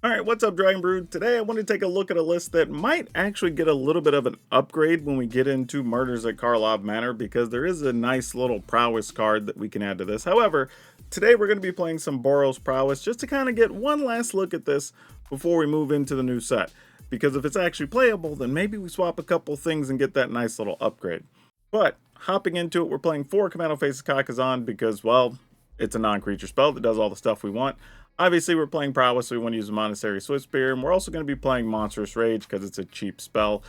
Alright, what's up, Dragon Brood? Today I want to take a look at a list that might actually get a little bit of an upgrade when we get into Murders at Karlov Manor, because there is a nice little prowess card that we can add to this. However, today we're going to be playing some Boros Prowess just to kind of get one last look at this before we move into the new set. Because if it's actually playable, then maybe we swap a couple things and get that nice little upgrade. But, hopping into it, we're playing 4 Commando Faces Kakazan because, well, it's a non-creature spell that does all the stuff we want. Obviously, we're playing Prowess, so we want to use a Monastery Swift Spear, and we're also going to be playing Monstrous Rage because it's a cheap spell.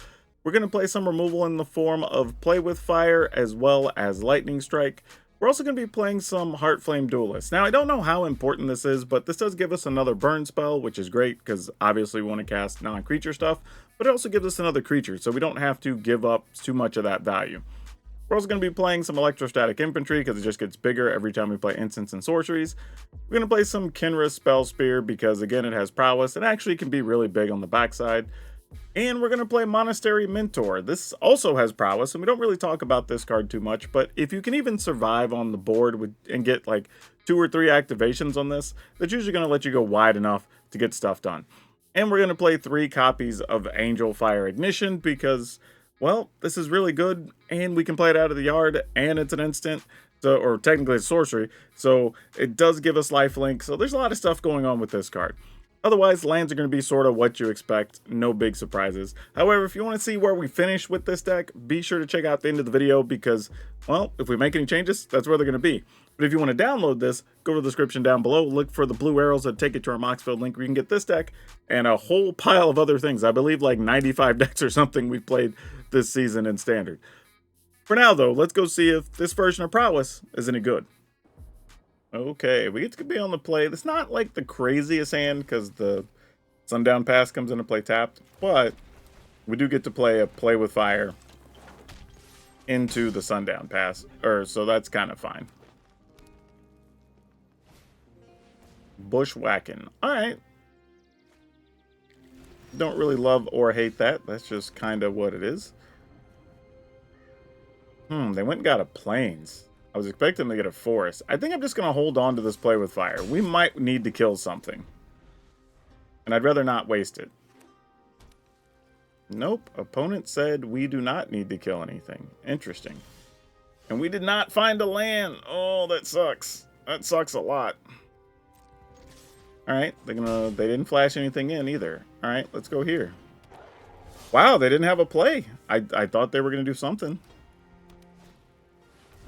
We're going to play some removal in the form of Play with Fire as well as Lightning Strike. We're also going to be playing some Heartflame Duelist. Now, I don't know how important this is, but this does give us another burn spell, which is great because obviously we want to cast non-creature stuff, but it also gives us another creature, so we don't have to give up too much of that value. We're also going to be playing some Electrostatic Infantry because it just gets bigger every time we play Instants and Sorceries. We're going to play some Kinra's Spell Spear because, again, it has Prowess and actually can be really big on the backside. And we're going to play Monastery Mentor. This also has Prowess, and we don't really talk about this card too much, but if you can even survive on the board and get like 2 or 3 activations on this, that's usually going to let you go wide enough to get stuff done. And we're going to play 3 copies of Angel Fire Ignition because, well, this is really good, and we can play it out of the yard, and it's an instant, so, or technically it's sorcery, so it does give us lifelink, so there's a lot of stuff going on with this card. Otherwise, lands are going to be sort of what you expect, no big surprises. However, if you want to see where we finish with this deck, be sure to check out the end of the video because, well, if we make any changes, that's where they're going to be. But if you want to download this, go to the description down below, look for the blue arrows that take you to our Moxfield link where you can get this deck and a whole pile of other things. I believe like 95 decks or something we've played this season in Standard. For now, though, let's go see if this version of Prowess is any good. Okay, we get to be on the play. It's not like the craziest hand because the Sundown Pass comes into play tapped, but we do get to play a Play with Fire into the Sundown Pass, so that's kind of fine. Bushwhacking. Alright. Don't really love or hate that. That's just kind of what it is. They went and got a Plains. I was expecting to get a Forest. I think I'm just going to hold on to this Play with Fire. We might need to kill something. And I'd rather not waste it. Nope. Opponent said we do not need to kill anything. Interesting. And we did not find a land. Oh, that sucks. That sucks a lot. Alright, they didn't flash anything in either. Alright, let's go here. Wow, they didn't have a play. I thought they were going to do something.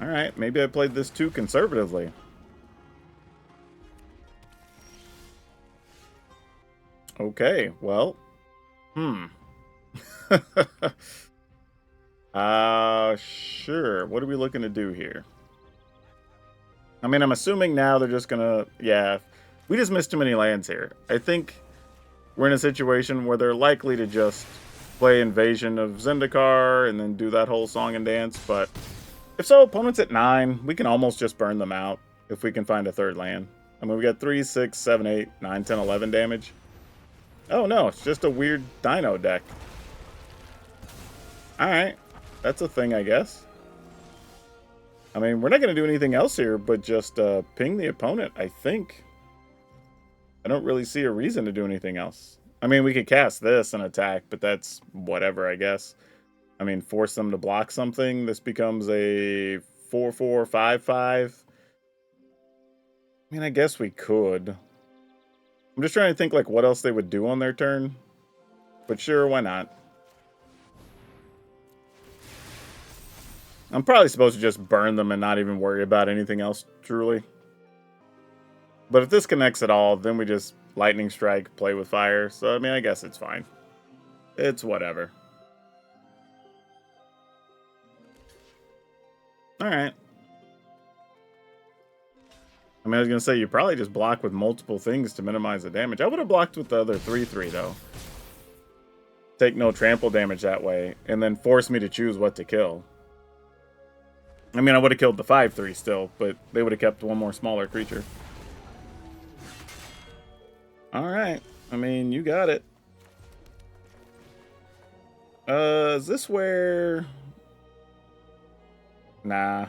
Alright, maybe I played this too conservatively. Okay, well. Sure. What are we looking to do here? I mean, I'm assuming now they're just gonna... Yeah, we just missed too many lands here. I think we're in a situation where they're likely to just play Invasion of Zendikar and then do that whole song and dance, but... If so, opponent's at 9. We can almost just burn them out if we can find a third land. I mean, we got 3, 6, 7, 8, 9, 10, 11 damage. Oh, no, it's just a weird dino deck. Alright, that's a thing, I guess. I mean, we're not going to do anything else here, but just ping the opponent, I think. I don't really see a reason to do anything else. I mean, we could cast this and attack, but that's whatever, I guess. I mean, force them to block something. This becomes a 4/4, 5/5. I mean, I guess we could. I'm just trying to think, like, what else they would do on their turn. But sure, why not? I'm probably supposed to just burn them and not even worry about anything else, truly. But if this connects at all, then we just Lightning Strike, Play with Fire. So, I mean, I guess it's fine. It's whatever. Alright. I mean, I was going to say, you probably just block with multiple things to minimize the damage. I would have blocked with the other 3/3, though. Take no trample damage that way, and then force me to choose what to kill. I mean, I would have killed the 5/3 still, but they would have kept one more smaller creature. Alright. I mean, you got it. Is this where... Nah.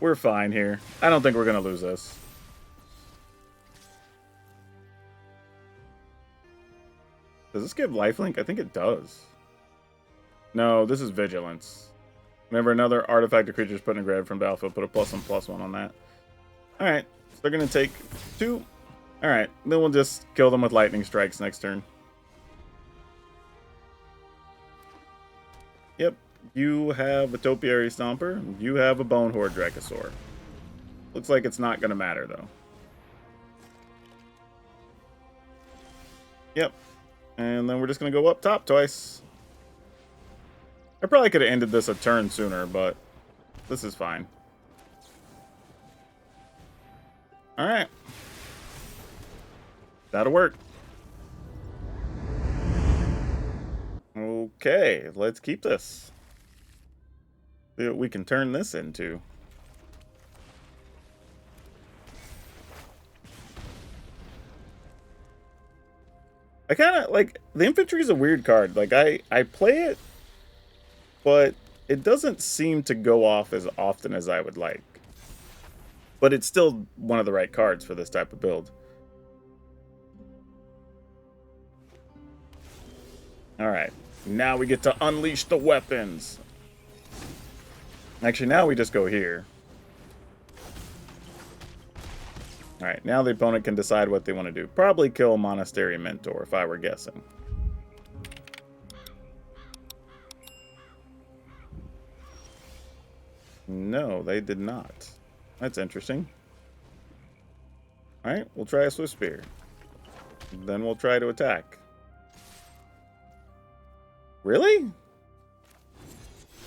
We're fine here. I don't think we're going to lose this. Does this give lifelink? I think it does. No, this is vigilance. Whenever another artifact or creature is put in a grave from battlefield, put a +1/+1 on that. Alright, so they're going to take 2. Alright, then we'll just kill them with lightning strikes next turn. Yep, you have a Topiary Stomper. You have a Bone Horde Dracosaur. Looks like it's not going to matter, though. Yep, and then we're just going to go up top twice. I probably could have ended this a turn sooner, but this is fine. Alright. That'll work. Okay, let's keep this. See what we can turn this into. I kind of, like, the infantry is a weird card. Like, I play it, but it doesn't seem to go off as often as I would like. But it's still one of the right cards for this type of build. Alright, now we get to unleash the weapons. Actually, now we just go here. Alright, now the opponent can decide what they want to do. Probably kill Monastery Mentor, if I were guessing. No, they did not. That's interesting. Alright, we'll try a Swift Spear. Then we'll try to attack. Really?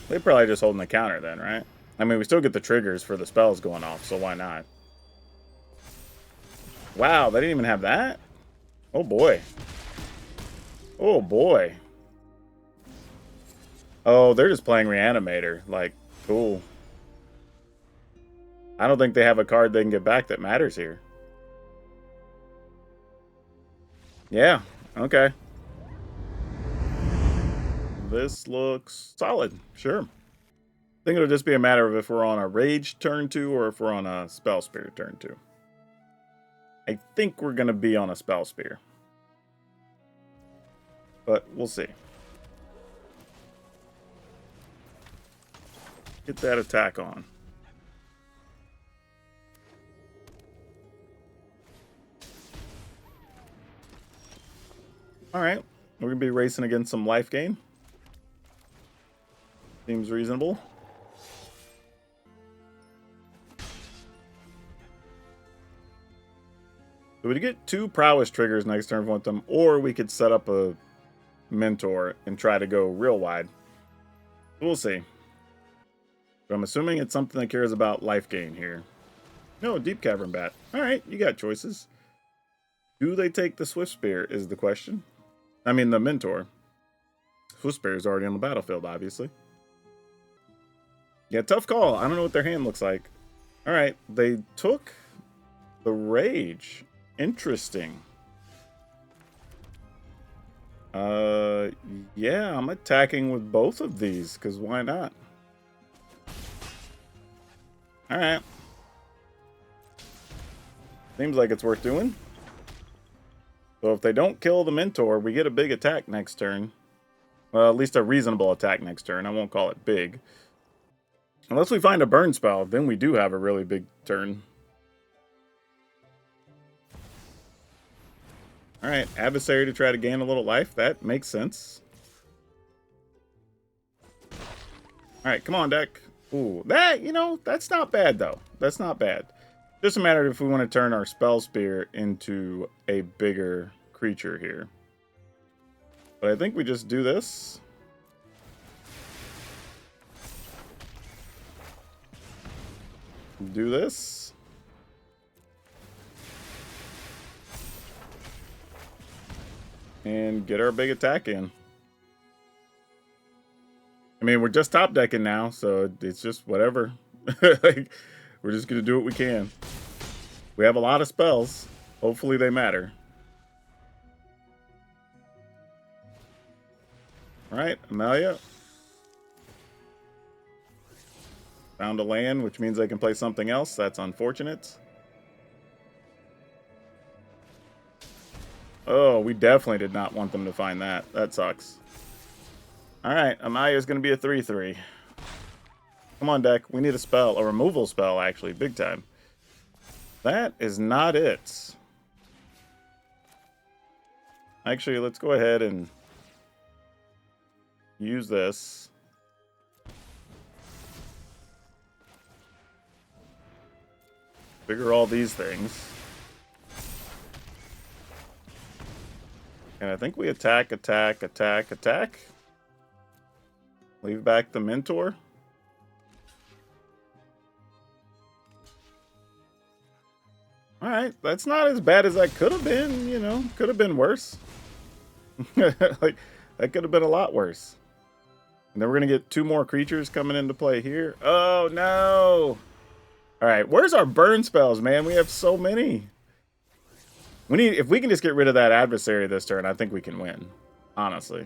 They're probably just holding the counter then, right? I mean, we still get the triggers for the spells going off, so why not? Wow, they didn't even have that? Oh boy. Oh boy. Oh, they're just playing Reanimator. Like, cool. I don't think they have a card they can get back that matters here. Yeah, okay. This looks solid, sure. I think it'll just be a matter of if we're on a Rage turn 2 or if we're on a Spell Spear turn 2. I think we're going to be on a Spell Spear. But we'll see. Get that attack on. Alright, we're going to be racing against some life gain. Seems reasonable. So we get 2 prowess triggers next turn if we want them, or we could set up a mentor and try to go real wide. We'll see. But I'm assuming it's something that cares about life gain here. No, Deep Cavern Bat. Alright, you got choices. Do they take the Swift Spear is the question. I mean, the mentor. Swift Spear is already on the battlefield, obviously. Yeah, tough call. I don't know what their hand looks like. Alright, they took the Rage. Interesting. Yeah, I'm attacking with both of these, because why not? Alright. Seems like it's worth doing. So if they don't kill the Mentor, we get a big attack next turn. Well, at least a reasonable attack next turn. I won't call it big. Unless we find a burn spell, then we do have a really big turn. Alright, Adversary to try to gain a little life. That makes sense. Alright, come on, deck. Ooh, that, you know, that's not bad, though. That's not bad. Just a matter of if we want to turn our Spell Spear into a bigger creature here. But I think we just do this. Do this. And get our big attack in. I mean, we're just top decking now, so it's just whatever. Like, we're just going to do what we can. We have a lot of spells. Hopefully they matter. Alright, Amelia. Found a land, which means they can play something else. That's unfortunate. Oh, we definitely did not want them to find that. That sucks. Alright, Amaya is going to be a 3/3. Come on, deck. We need a spell. A removal spell, actually. Big time. That is not it. Actually, let's go ahead and use this. Figure all these things. And I think we attack, attack, attack, attack. Leave back the Mentor. Alright, that's not as bad as that could have been, you know. Could have been worse. Like, that could have been a lot worse. And then we're going to get 2 more creatures coming into play here. Oh, no! Alright, where's our burn spells, man? We have so many. We need, if we can just get rid of that adversary this turn, I think we can win. Honestly.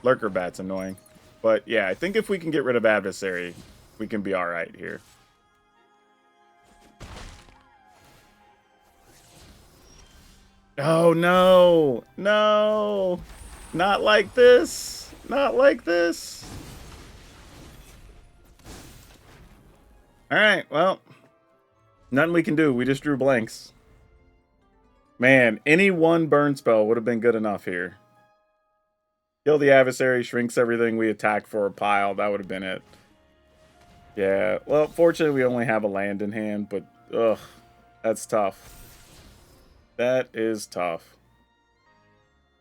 Lurker Bat's annoying. But yeah, I think if we can get rid of adversary, we can be alright here. Oh no! No! Not like this! Not like this! Alright, well. Nothing we can do. We just drew blanks. Man, any one burn spell would have been good enough here. Kill the adversary, shrinks everything we attack for a pile. That would have been it. Yeah, well, fortunately we only have a land in hand, but ugh, that's tough. That is tough.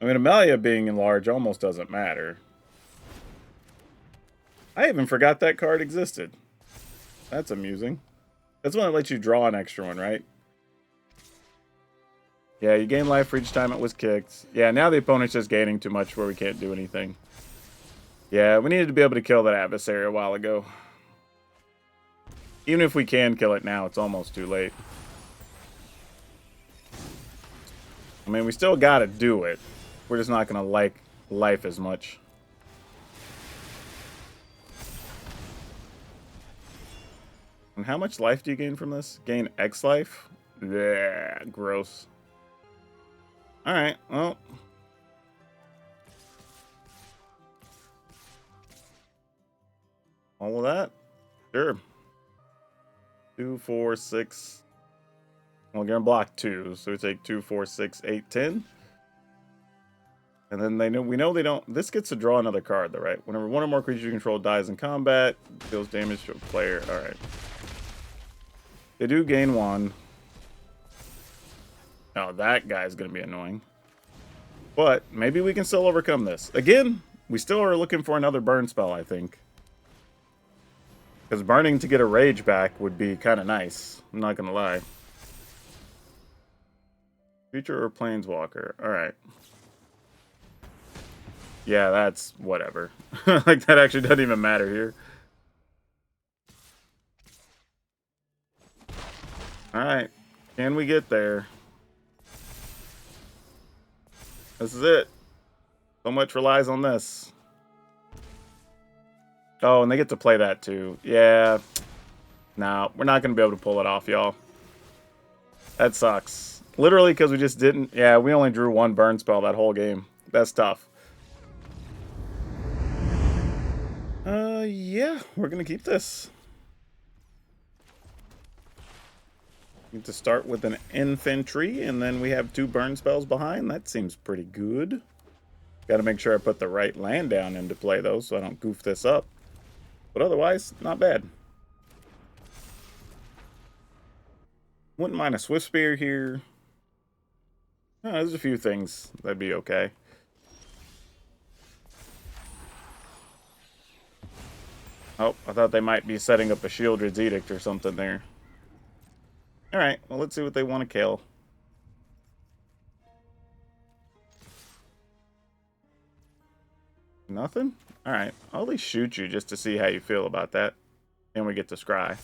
I mean, Amelia being in large almost doesn't matter. I even forgot that card existed. That's amusing. That's when it lets you draw an extra one, right? Yeah, you gain life for each time it was kicked. Yeah, now the opponent's just gaining too much where we can't do anything. Yeah, we needed to be able to kill that adversary a while ago. Even if we can kill it now, it's almost too late. I mean, we still gotta do it. We're just not gonna like life as much. And how much life do you gain from this? Gain X life? Yeah, gross. Alright, well. All of that? Sure. 2, 4, 6. Well, we're gonna block 2, so we take 2, 4, 6, 8, 10. And then we know they don't. This gets to draw another card, though, right? Whenever one or more creatures you control dies in combat, deals damage to a player. Alright. They do gain 1. Oh, that guy's gonna be annoying. But maybe we can still overcome this. Again, we still are looking for another burn spell, I think. Because burning to get a rage back would be kind of nice. I'm not gonna lie. Creature or planeswalker. Alright. Yeah, that's whatever. Like, that actually doesn't even matter here. Alright. Can we get there? This is it. So much relies on this. Oh, and they get to play that too. Yeah. No, we're not going to be able to pull it off, y'all. That sucks. Literally because we just didn't... Yeah, we only drew 1 burn spell that whole game. That's tough. Yeah, we're going to keep this. Need to start with an infantry, and then we have 2 burn spells behind. That seems pretty good. Got to make sure I put the right land down into play, though, so I don't goof this up. But otherwise, not bad. Wouldn't mind a Swift Spear here. Oh, there's a few things that'd be okay. Oh, I thought they might be setting up a Shieldred's Edict or something there. Alright, well, let's see what they want to kill. Nothing? Alright, I'll at least shoot you just to see how you feel about that. And we get to scry.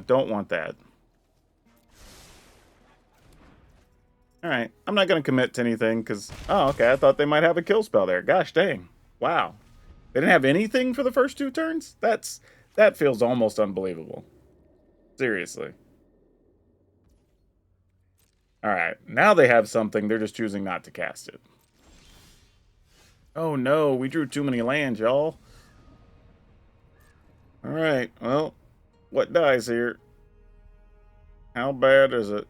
Don't want that. Alright, I'm not going to commit to anything because... Oh, okay, I thought they might have a kill spell there. Gosh dang. Wow. They didn't have anything for the first 2 turns? That feels almost unbelievable. Seriously. Alright, now they have something, they're just choosing not to cast it. Oh no, we drew too many lands, y'all. Alright, well, what dies here? How bad is it?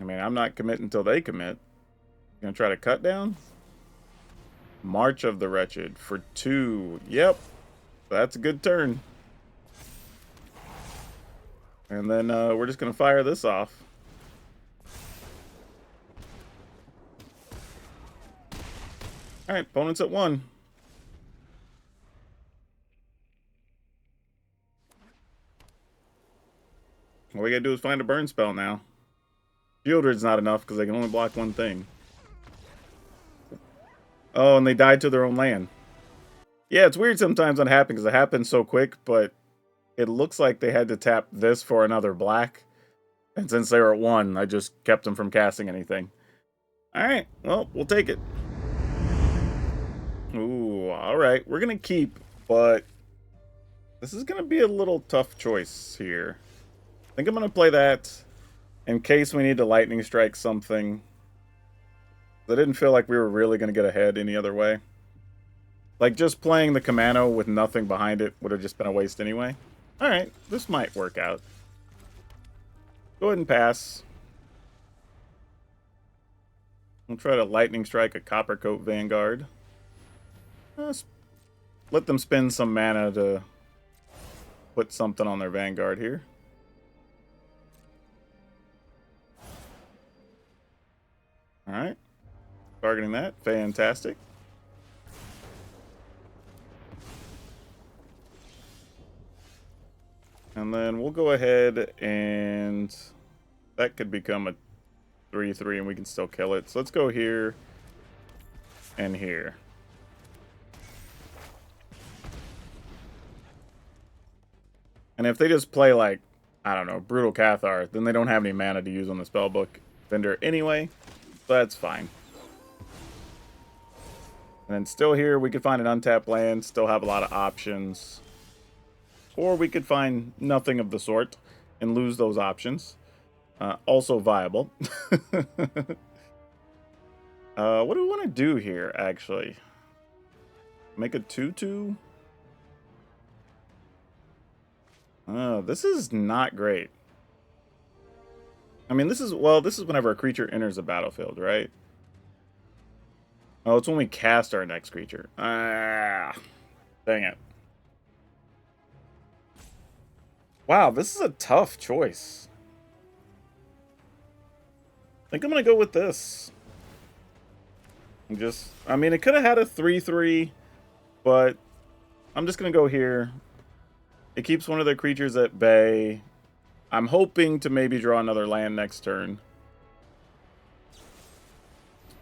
I mean, I'm not committing until they commit. Gonna try to cut down? March of the Wretched for 2. Yep, that's a good turn. And then we're just gonna fire this off. Alright, opponent's at 1. All we gotta do is find a burn spell now. Shieldred's not enough because they can only block one thing. Oh, and they died to their own land. Yeah, it's weird sometimes when it happens because it happens so quick, but it looks like they had to tap this for another black. And since they were at 1, I just kept them from casting anything. Alright, well, we'll take it. Ooh, alright. We're going to keep, but this is going to be a little tough choice here. I think I'm going to play that in case we need to lightning strike something. I didn't feel like we were really going to get ahead any other way. Like, just playing the Commando with nothing behind it would have just been a waste anyway. Alright, this might work out. Go ahead and pass. We'll try to lightning strike a Coppercoat Vanguard. Let them spend some mana to put something on their Vanguard here. Alright. Targeting that. Fantastic. And then we'll go ahead and that could become a 3/3 and we can still kill it. So let's go here and here. And if they just play like, I don't know, Brutal Cathar, then they don't have any mana to use on the spellbook vendor anyway. So that's fine. And then still here, we could find an untapped land, still have a lot of options. Or we could find nothing of the sort and lose those options. Also viable. What do we want to do here, actually? Make a 2/2? This is not great. I mean, this is whenever a creature enters the battlefield, right? Oh, it's when we cast our next creature. Ah, dang it. Wow, this is a tough choice. I think I'm going to go with this. I mean, it could have had a 3/3, but I'm just going to go here. It keeps one of their creatures at bay. I'm hoping to maybe draw another land next turn.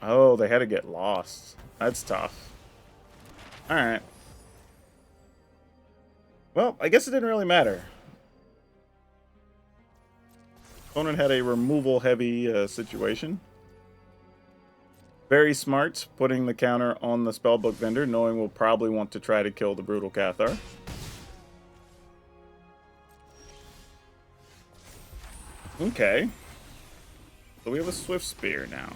Oh, they had to get lost. That's tough. Alright. Well, I guess it didn't really matter. Opponent had a removal-heavy situation. Very smart, putting the counter on the spellbook vendor, knowing we'll probably want to try to kill the Brutal Cathar. Okay. So we have a Swift Spear now.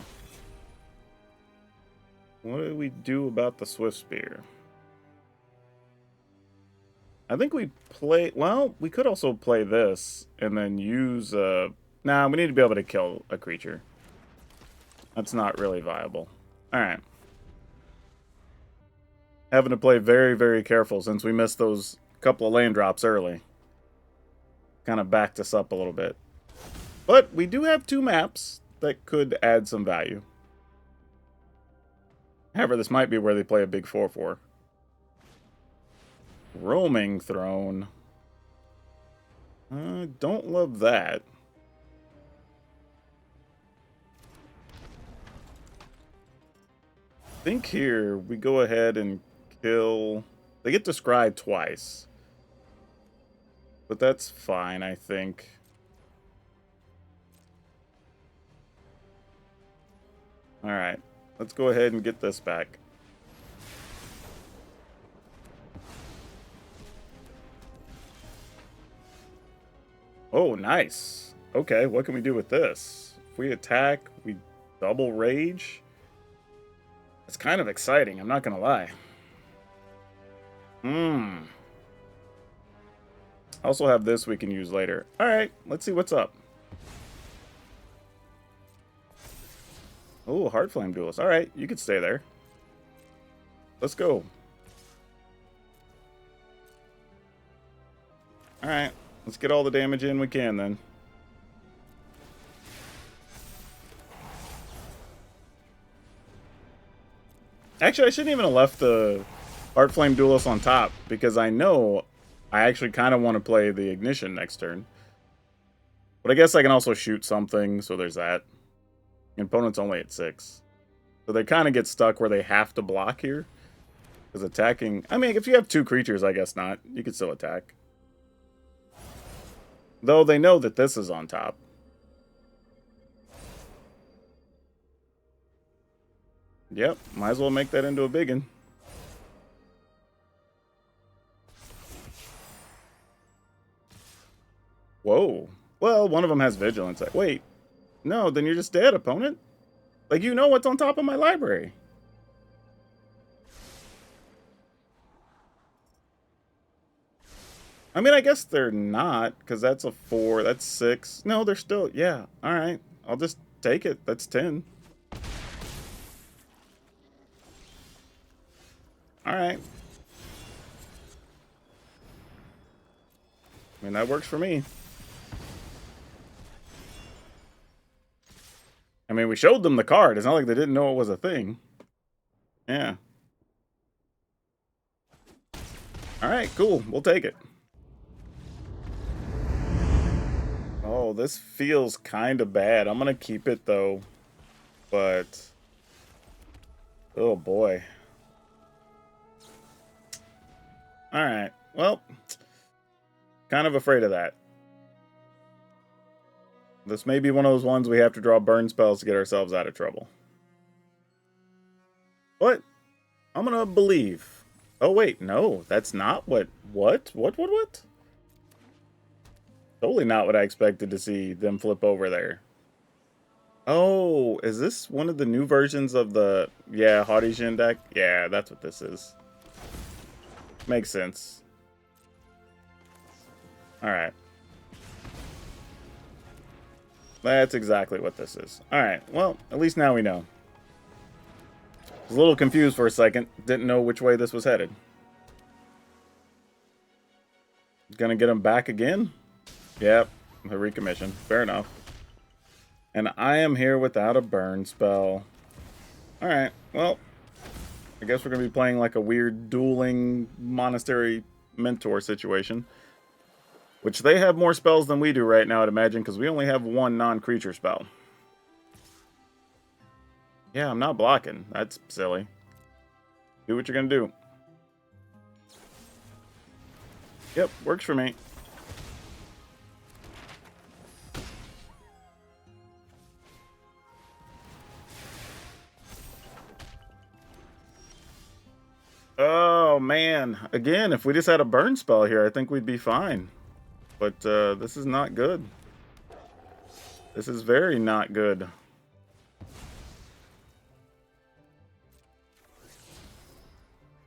What do we do about the Swift Spear? I think we play... Well, we could also play this and then use... Nah, we need to be able to kill a creature. That's not really viable. Alright. Having to play very, very careful since we missed those couple of land drops early. Kind of backed us up a little bit. But we do have 2 maps that could add some value. However, this might be where they play a big 4/4. Roaming Throne. Don't love that. I think here we go ahead and kill... They get to scry twice. But that's fine, I think. Alright, let's go ahead and get this back. Oh, nice. Okay, what can we do with this? If we attack, we double rage. It's kind of exciting, I'm not gonna lie. Also have this we can use later. Alright, let's see what's up. Oh, Heart Flame Duelist. Alright, you could stay there. Let's go. Alright, let's get all the damage in we can then. Actually, I shouldn't even have left the Heart Flame Duelist on top, because I know I actually kind of want to play the Ignition next turn. But I guess I can also shoot something, so there's that. Opponent's only at 6. So they kind of get stuck where they have to block here. Because attacking... I mean, if you have 2 creatures, I guess not. You could still attack. Though they know that this is on top. Yep, might as well make that into a biggin. Whoa. Well, one of them has Vigilance. Wait. No, then you're just dead, opponent. Like, you know what's on top of my library. I mean, I guess they're not, because that's a 4. That's 6. No, they're still... Yeah, alright. I'll just take it. That's 10. Alright. I mean, that works for me. I mean, we showed them the card. It's not like they didn't know it was a thing. Yeah. Alright, cool. We'll take it. Oh, this feels kind of bad. I'm going to keep it, though. But... oh, boy. Alright. Well, kind of afraid of that. This may be one of those ones we have to draw burn spells to get ourselves out of trouble. What? I'm gonna believe. Oh, wait. No, that's not what... What? What? Totally not what I expected to see them flip over there. Oh, is this one of the new versions of the... yeah, Haughty Djinn deck? Yeah, that's what this is. Makes sense. Alright. That's exactly what this is. Alright, well, at least now we know. I was a little confused for a second. Didn't know which way this was headed. Gonna get him back again? Yep, the recommission. Fair enough. And I am here without a burn spell. Alright, well, I guess we're going to be playing like a weird dueling monastery mentor situation. Which they have more spells than we do right now, I'd imagine, because we only have one non-creature spell. Yeah, I'm not blocking. That's silly. Do what you're going to do. Yep, works for me. Oh, man. Again, if we just had a burn spell here, I think we'd be fine. But this is not good. This is very not good.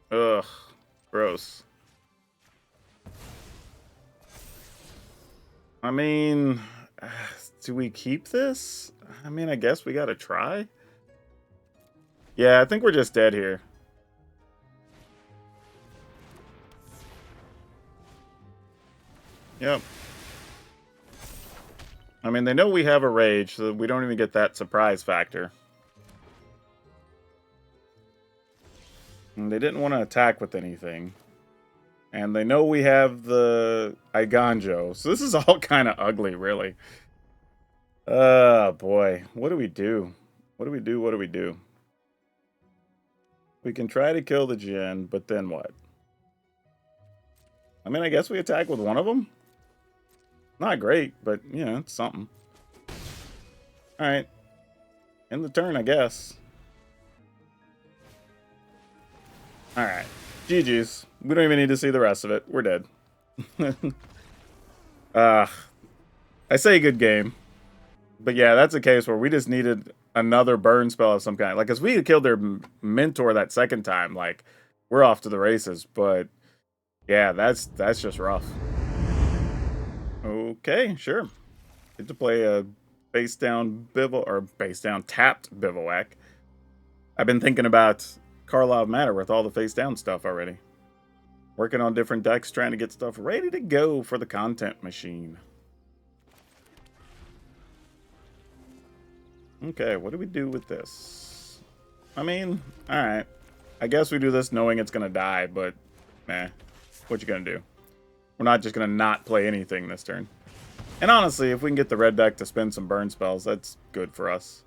Ugh. Gross. I mean, do we keep this? I mean, I guess we gotta try. Yeah, I think we're just dead here. Yep. I mean, they know we have a rage, so we don't even get that surprise factor. And they didn't want to attack with anything. And they know we have the Iganjo, so this is all kind of ugly, really. Oh, boy. What do we do? What do we do? What do we do? We can try to kill the Djinn, but then what? I mean, I guess we attack with one of them? Not great, but, you know, it's something. Alright. End the turn, I guess. Alright. GG's. We don't even need to see the rest of it. We're dead. I say good game. But yeah, that's a case where we just needed another burn spell of some kind. Like, as we had killed their mentor that second time, like, we're off to the races. But yeah, that's just rough. Okay, sure. Get to play a face down tapped bivouac. I've been thinking about Karlov Manor with all the face down stuff already. Working on different decks, trying to get stuff ready to go for the content machine. Okay, what do we do with this? I mean, alright. I guess we do this knowing it's going to die, but, what you going to do? We're not just going to not play anything this turn. And honestly, if we can get the red deck to spin some burn spells, that's good for us.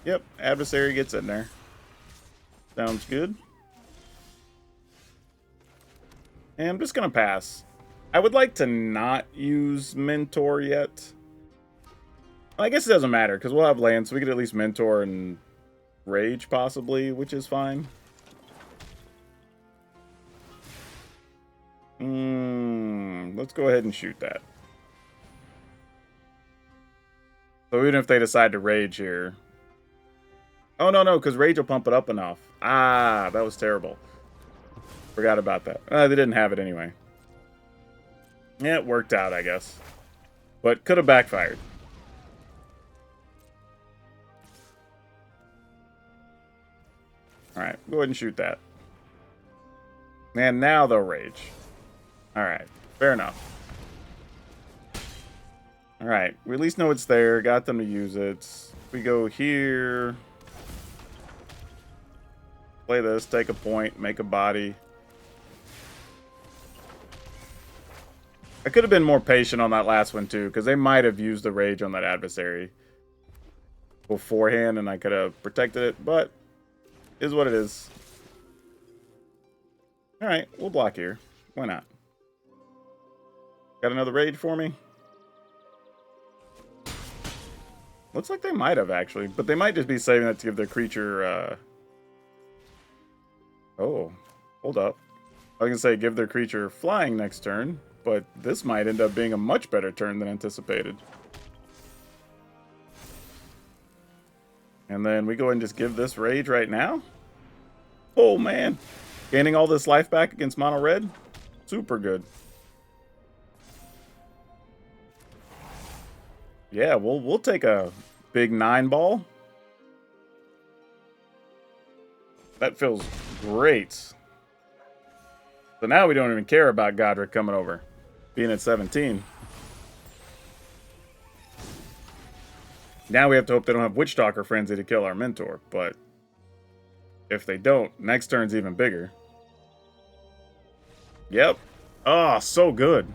Yep, adversary gets in there. Sounds good. And I'm just going to pass. I would like to not use Mentor yet. I guess it doesn't matter, because we'll have land, so we could at least Mentor and Rage, possibly, which is fine. Let's go ahead and shoot that. So even if they decide to Rage here... Oh, no, because Rage will pump it up enough. Ah, that was terrible. Forgot about that. They didn't have it anyway. Yeah, it worked out, I guess. But could have backfired. Alright, go ahead and shoot that. And now they'll Rage. Alright, fair enough. Alright, we at least know it's there. Got them to use it. We go here. Play this, take a point, make a body. I could have been more patient on that last one too, because they might have used the Rage on that adversary beforehand, and I could have protected it, but is what it is. Alright, we'll block here. Why not? Got another Rage for me? Looks like they might have, actually, but they might just be saving that to give their creature, Oh, hold up. I was going to say give their creature flying next turn, but this might end up being a much better turn than anticipated. And then we go ahead and just give this Rage right now. Oh, man. Gaining all this life back against mono red. Super good. Yeah, we'll take a big 9-ball. That feels great. So now we don't even care about Godric coming over, being at 17. Now we have to hope they don't have Witchstalker Frenzy to kill our Mentor, but if they don't, next turn's even bigger. Yep. Oh, so good.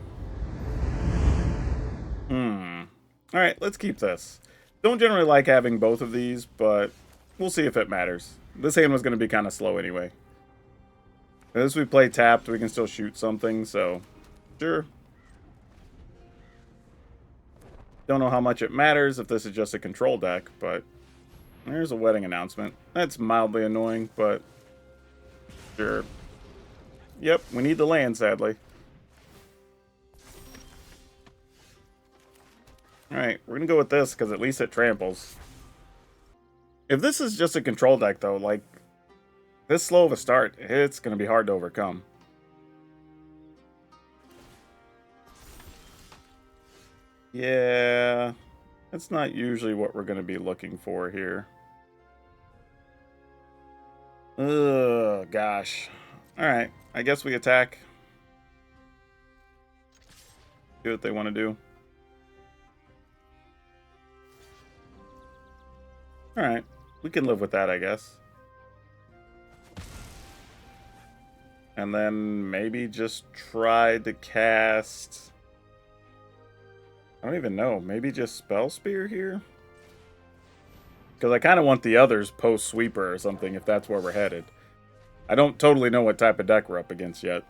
Alright, let's keep this. Don't generally like having both of these, but we'll see if it matters. This hand was going to be kind of slow anyway. As we play tapped, we can still shoot something, so sure. Don't know how much it matters if this is just a control deck, but there's a wedding announcement. That's mildly annoying, but sure. Yep, we need the land, sadly. Alright, we're going to go with this, because at least it tramples. If this is just a control deck, though, like, this slow of a start, it's going to be hard to overcome. Yeah, that's not usually what we're going to be looking for here. Ugh, gosh. Alright, I guess we attack. Do what they want to do. Alright, we can live with that, I guess. And then maybe just try to cast... I don't even know. Maybe just Spell Spear here? Because I kind of want the others post-Sweeper or something, if that's where we're headed. I don't totally know what type of deck we're up against yet.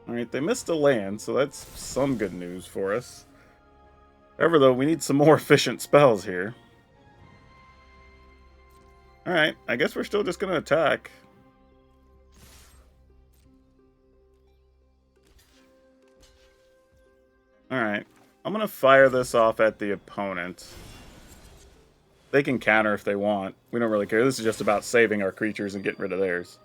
Alright, they missed a land, so that's some good news for us. However, though, we need some more efficient spells here. Alright, I guess we're still just going to attack. Alright. I'm going to fire this off at the opponent. They can counter if they want. We don't really care. This is just about saving our creatures and getting rid of theirs.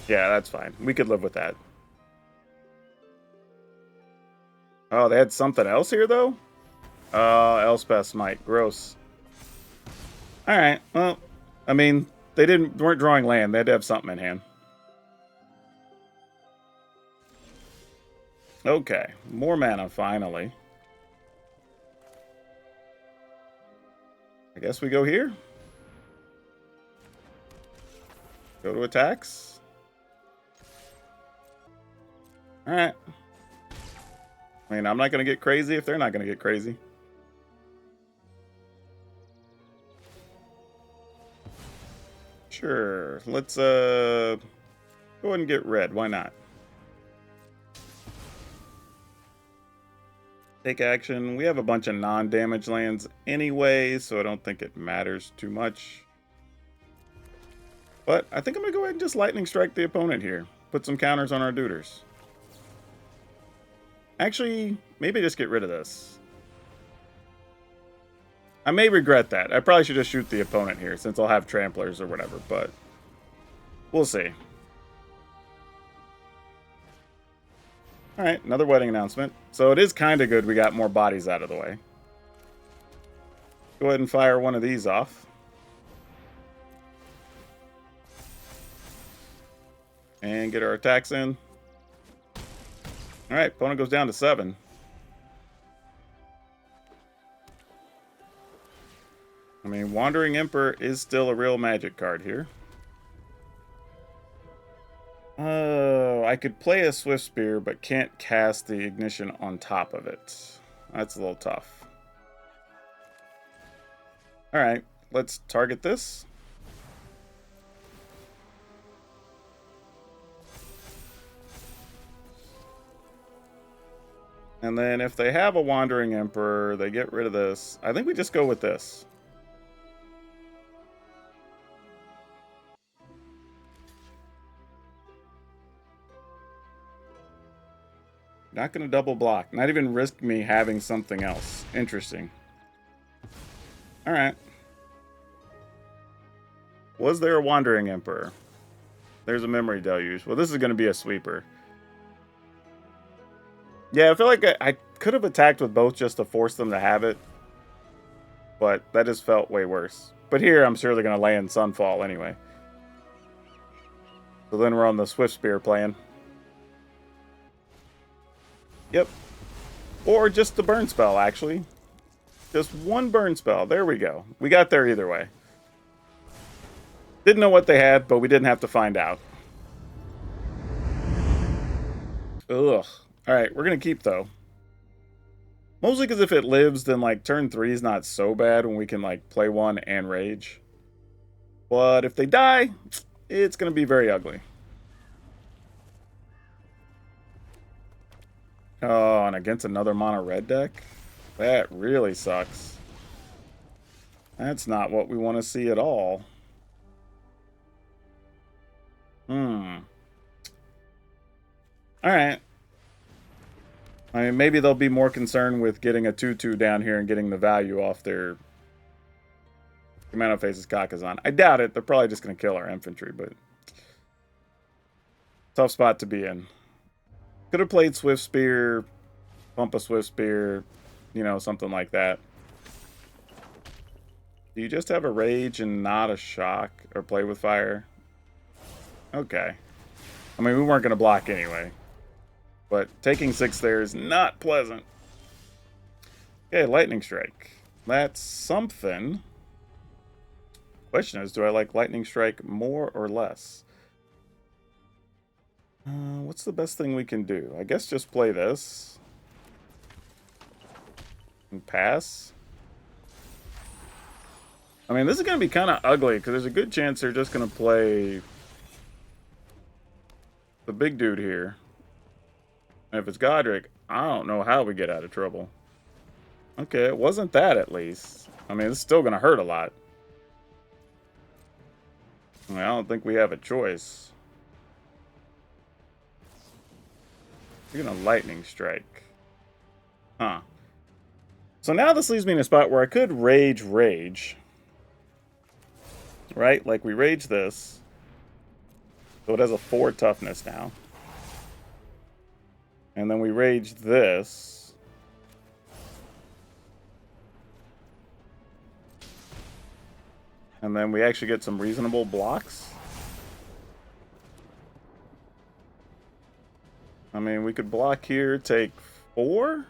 Yeah, that's fine. We could live with that. Oh, they had something else here, though? Elspeth Smite. Gross. Alright, well, I mean, they weren't drawing land. They had to have something in hand. Okay, more mana, finally. I guess we go here. Go to attacks. Alright. I mean, I'm not going to get crazy if they're not going to get crazy. Sure. Let's go ahead and get red. Why not? Take action. We have a bunch of non-damage lands anyway, so I don't think it matters too much. But I think I'm going to go ahead and just lightning strike the opponent here. Put some counters on our duders. Actually, maybe just get rid of this. I may regret that. I probably should just shoot the opponent here, since I'll have tramplers or whatever, but we'll see. Alright, another wedding announcement. So it is kind of good we got more bodies out of the way. Go ahead and fire one of these off. And get our attacks in. Alright, opponent goes down to 7. I mean, Wandering Emperor is still a real magic card here. Oh, I could play a Swift Spear, but can't cast the Ignition on top of it. That's a little tough. Alright, let's target this. And then if they have a Wandering Emperor, they get rid of this. I think we just go with this. Not going to double block. Not even risk me having something else. Interesting. Alright. Was there a Wandering Emperor? There's a Memory Deluge. Well, this is going to be a sweeper. Yeah, I feel like I could have attacked with both just to force them to have it. But that just felt way worse. But here, I'm sure they're going to land Sunfall anyway. So then we're on the Swift Spear plan. Yep. Or just the burn spell, actually. Just one burn spell. There we go. We got there either way. Didn't know what they had, but we didn't have to find out. Ugh. Alright, we're going to keep, though. Mostly because if it lives, then, like, turn 3 is not so bad when we can, like, play one and rage. But if they die, it's going to be very ugly. Oh, and against another mono red deck? That really sucks. That's not what we want to see at all. Alright. I mean, maybe they'll be more concerned with getting a 2-2 down here and getting the value off their Commando Faces Kakazan. I doubt it. They're probably just going to kill our infantry, but tough spot to be in. Could have played Swift Spear, pump a Swift Spear, you know, something like that. Do you just have a Rage and not a Shock or play with fire? Okay. I mean, we weren't going to block anyway. But taking 6 there is not pleasant. Okay, Lightning Strike. That's something. Question is, do I like Lightning Strike more or less? What's the best thing we can do? I guess just play this. And pass. I mean, this is going to be kind of ugly, because there's a good chance they're just going to play the big dude here. And if it's Godric, I don't know how we get out of trouble. Okay, it wasn't that at least. I mean, it's still going to hurt a lot. I don't think we have a choice. You're gonna lightning strike. Huh. So now this leaves me in a spot where I could rage. Right? Like we rage this. So it has a 4 toughness now. And then we rage this. And then we actually get some reasonable blocks. I mean, we could block here, take 4.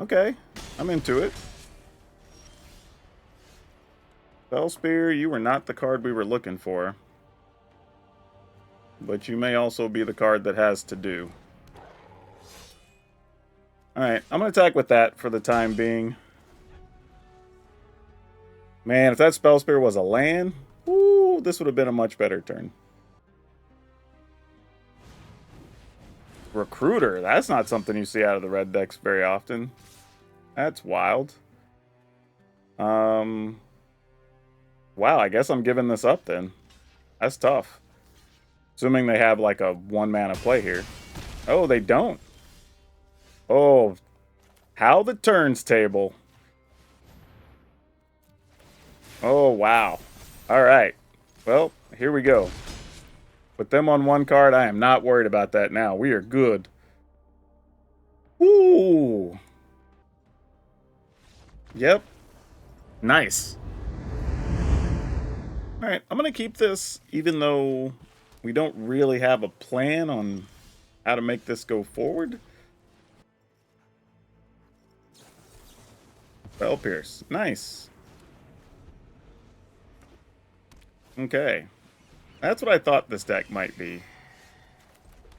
Okay, I'm into it. Spell Spear, you were not the card we were looking for. But you may also be the card that has to do. Alright, I'm going to attack with that for the time being. Man, if that Spell Spear was a land, ooh, this would have been a much better turn. Recruiter, that's not something you see out of the red decks very often. That's wild. Wow, I guess I'm giving this up then. That's tough. Assuming they have like a 1-mana play here. Oh, they don't. Oh, how the turns table. Oh, wow. All right. Well, here we go. With them on 1 card, I am not worried about that now. We are good. Ooh. Yep. Nice. All right, I'm going to keep this even though we don't really have a plan on how to make this go forward. Spell Pierce. Nice. Okay. That's what I thought this deck might be.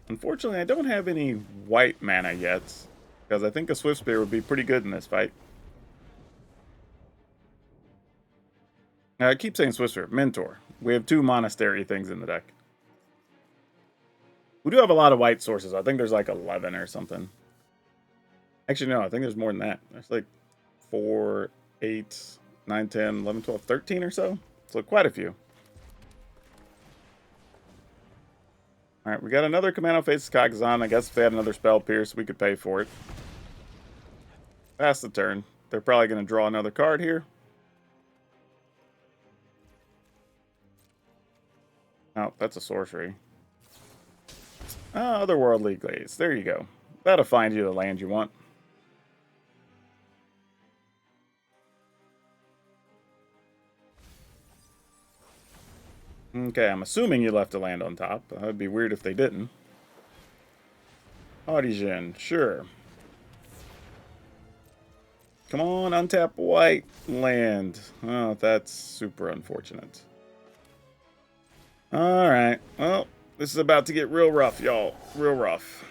Unfortunately, I don't have any white mana yet, because I think a Swift Spear would be pretty good in this fight. Now, I keep saying Swift Spear. Mentor. We have 2 monastery things in the deck. We do have a lot of white sources. I think there's like 11 or something. Actually, no, I think there's more than that. There's like 4, 8, 9, 10, 11, 12, 13 or so. So quite a few. Alright, we got another Commando Faces Kakazan. I guess if they had another Spell Pierce, we could pay for it. Pass the turn. They're probably going to draw another card here. Oh, that's a sorcery. Otherworldly Glaze. There you go. That'll find you the land you want. Okay, I'm assuming you left a land on top. That would be weird if they didn't. Sultai Djinn, sure. Come on, untap white land. Oh, that's super unfortunate. Alright, well, this is about to get real rough, y'all. Real rough.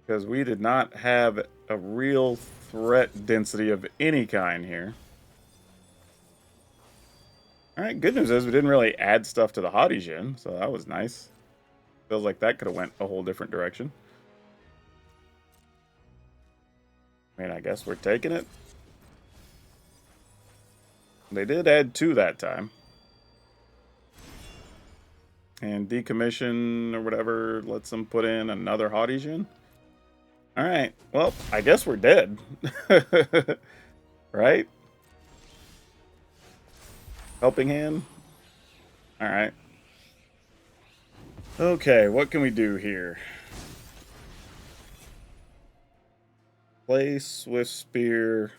Because we did not have a real threat density of any kind here. Alright, good news is we didn't really add stuff to the Sultai Djinn, so that was nice. Feels like that could have went a whole different direction. I mean, I guess we're taking it. They did add 2 that time. And decommission or whatever lets them put in another Sultai Djinn. Alright, well, I guess we're dead. Right? Helping hand? Alright. Okay, what can we do here? Play Swift Spear.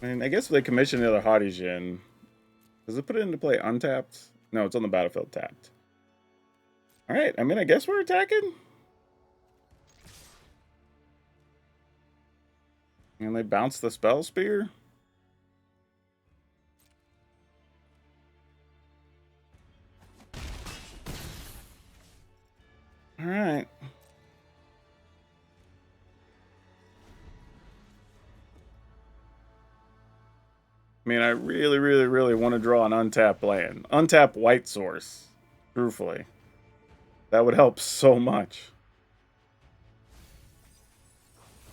I mean, I guess if they commission the other Sultai Djinn, does it put it into play untapped? No, it's on the battlefield tapped. Alright, I mean, I guess we're attacking. And they bounce the Spell Spear. Alright. I mean, I really want to draw an untapped land. Untap white source. Truthfully. That would help so much.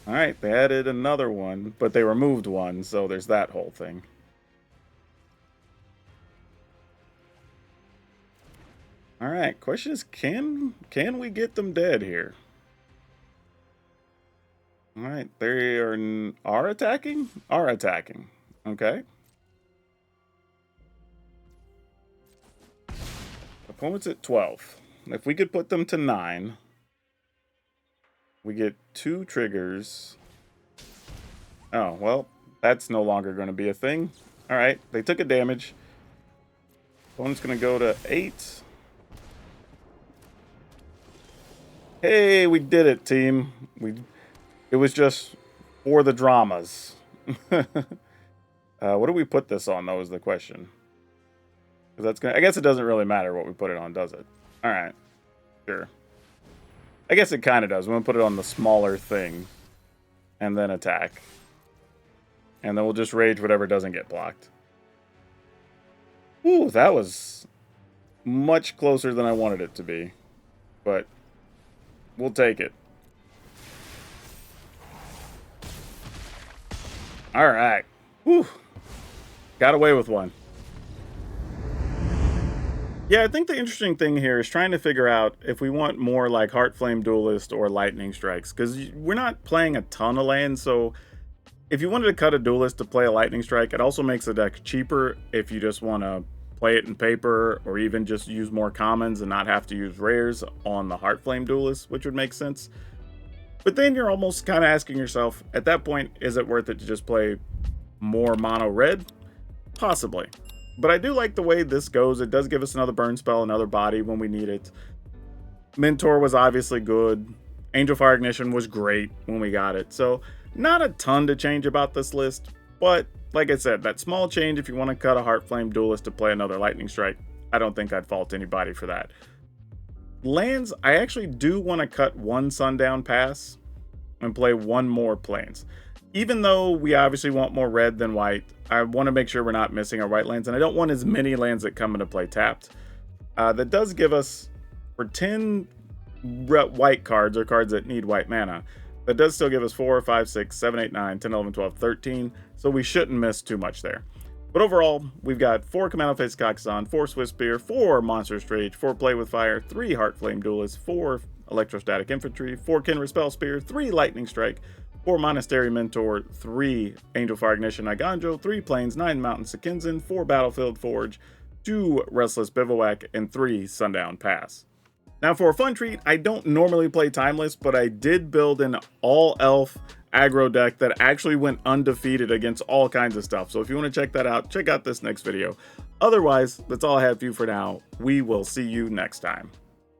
All right, they added another one, but they removed one, so there's that whole thing. All right, question is, can we get them dead here? All right, they are attacking? Are attacking. Okay. Opponent's at 12. If we could put them to 9, we get 2 triggers. Oh, well, that's no longer going to be a thing. All right, they took a damage. Opponent's going to go to 8. Hey, we did it, team. It was just for the dramas. What do we put this on, though, is the question. Because that's gonna, I guess it doesn't really matter what we put it on, does it? All right, sure. I guess it kind of does. We're going to put it on the smaller thing and then attack. And then we'll just rage whatever doesn't get blocked. Ooh, that was much closer than I wanted it to be. But we'll take it. All right. Whew. Got away with one. Yeah, I think the interesting thing here is trying to figure out if we want more like Heart Flame Duelist or Lightning Strikes, because we're not playing a ton of lands, so if you wanted to cut a Duelist to play a Lightning Strike, it also makes the deck cheaper if you just want to play it in paper, or even just use more commons and not have to use rares on the Heart Flame Duelist, which would make sense. But then you're almost kind of asking yourself, at that point, is it worth it to just play more mono red? Possibly. But I do like the way this goes. It does give us another burn spell, another body when we need it. Mentor was obviously good. Angel Fire Ignition was great when we got it. So not a ton to change about this list. But like I said, that small change if you want to cut a Heart Flame Duelist to play another Lightning Strike, I don't think I'd fault anybody for that. Lands, I actually do want to cut one Sundown Pass and play one more Plains. Even though we obviously want more red than white, I want to make sure we're not missing our white lands, and I don't want as many lands that come into play tapped. That does give us, for 10 white cards, or cards that need white mana, that does still give us 4, 5, 6, 7, 8, 9, 10, 11, 12, 13, so we shouldn't miss too much there. But overall, we've got 4 Commando Face Coxon, 4 Swift Spear, 4 Monstrous Rage, 4 Play with Fire, 3 Heart Flame Duelist, 4 Electrostatic Infantry, 4 Kindred Spell Spear, 3 Lightning Strike, 4 Monastery Mentor, 3 Angel Fire Ignition Iganjo, 3 Plains, 9 Mountain Sekinzen, 4 Battlefield Forge, 2 Restless Bivouac, and 3 Sundown Pass. Now for a fun treat, I don't normally play Timeless, but I did build an all-elf aggro deck that actually went undefeated against all kinds of stuff. So if you want to check that out, check out this next video. Otherwise, that's all I have for you for now. We will see you next time.